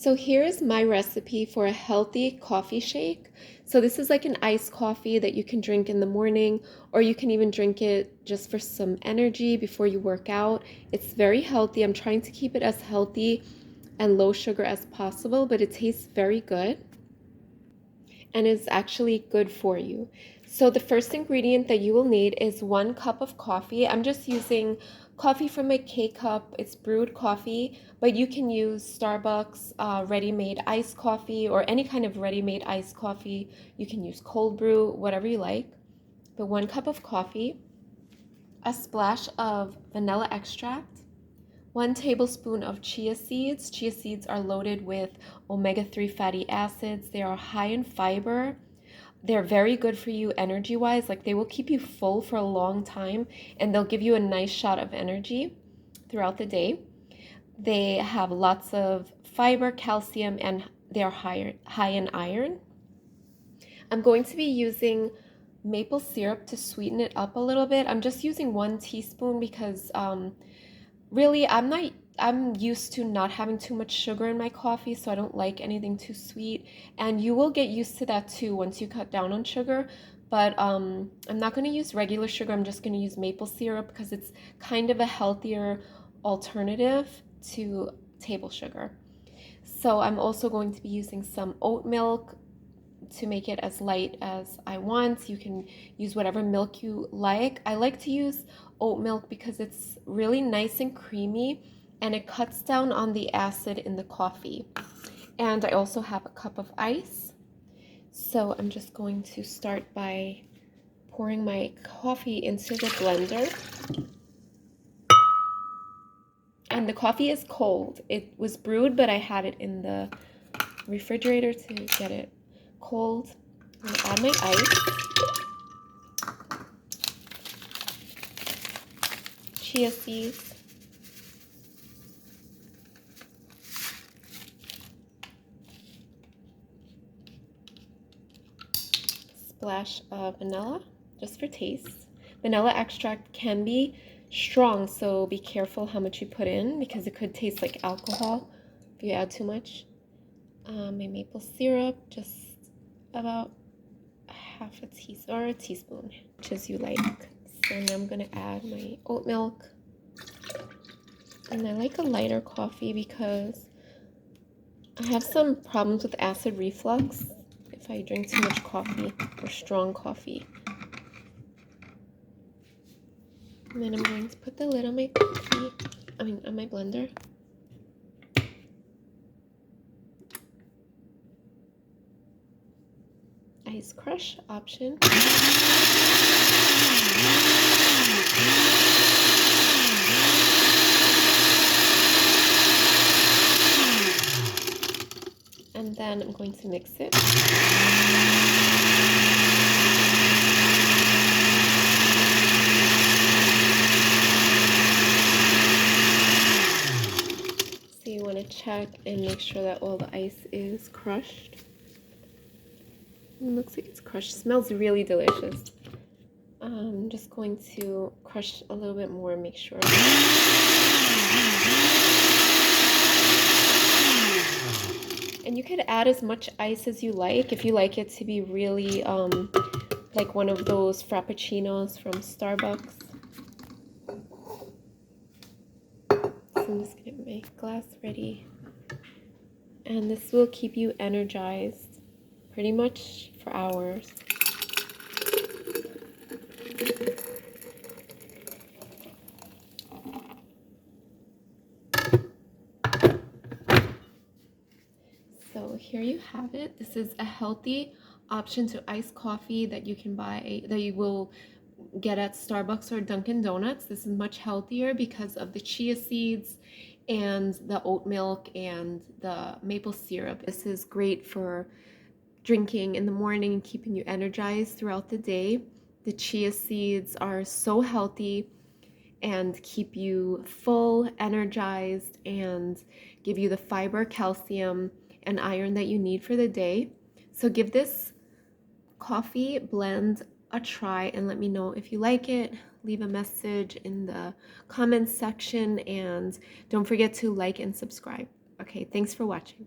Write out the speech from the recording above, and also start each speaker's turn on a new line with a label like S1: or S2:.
S1: So here is my recipe for a healthy coffee shake. So this is like an iced coffee that you can drink in the morning, or you can even drink it just for some energy before you work out. It's very healthy. I'm trying to keep it as healthy and low sugar as possible, but it tastes very good and is actually good for you. So the first ingredient that you will need is 1 cup of coffee. I'm just using coffee from my K-Cup. It's brewed coffee, but you can use Starbucks ready-made iced coffee or any kind of ready-made iced coffee. You can use cold brew, whatever you like. But 1 cup of coffee, a splash of vanilla extract, 1 tablespoon of chia seeds. Chia seeds are loaded with omega-3 fatty acids. They are high in fiber. They're very good for you energy-wise. Like they will keep you full for a long time and they'll give you a nice shot of energy throughout the day. They have lots of fiber, calcium, and they're high in iron. I'm going to be using maple syrup to sweeten it up a little bit. I'm just using 1 teaspoon because really I'm used to not having too much sugar in my coffee, so I don't like anything too sweet. And you will get used to that too once you cut down on sugar. But I'm not going to use regular sugar. I'm just going to use maple syrup because it's kind of a healthier alternative to table sugar. So I'm also going to be using some oat milk to make it as light as I want. You can use whatever milk you like. I like to use oat milk because it's really nice and creamy and it cuts down on the acid in the coffee. And I also have a cup of ice. So I'm just going to start by pouring my coffee into the blender. And the coffee is cold. It was brewed, but I had it in the refrigerator to get it cold. I'm going to add my ice, chia seeds, splash of vanilla, just for taste. Vanilla extract can be strong, so be careful how much you put in because it could taste like alcohol if you add too much. My maple syrup, just about half a teaspoon or a teaspoon, which as you like. So now I'm gonna add my oat milk. And I like a lighter coffee because I have some problems with acid reflux if I drink too much coffee or strong coffee. And then I'm going to put the lid on my on my blender. Ice crush option. And then I'm going to mix it. So you want to check and make sure that all the ice is crushed. It looks like it's crushed. It smells really delicious. I'm just going to crush a little bit more and make sure. And you could add as much ice as you like if you like it to be really like one of those frappuccinos from Starbucks. So I'm just gonna get my glass ready. And this will keep you energized pretty much for hours. So here you have it. This is a healthy option to iced coffee that you can buy, that you will get at Starbucks or Dunkin Donuts. This is much healthier because of the chia seeds and the oat milk and the maple syrup. This is great for drinking in the morning and keeping you energized throughout the day. The chia seeds are so healthy and keep you full, energized, and give you the fiber, calcium, and iron that you need for the day. So give this coffee blend a try and let me know if you like it. Leave a message in the comments section and don't forget to like and subscribe. Okay, thanks for watching.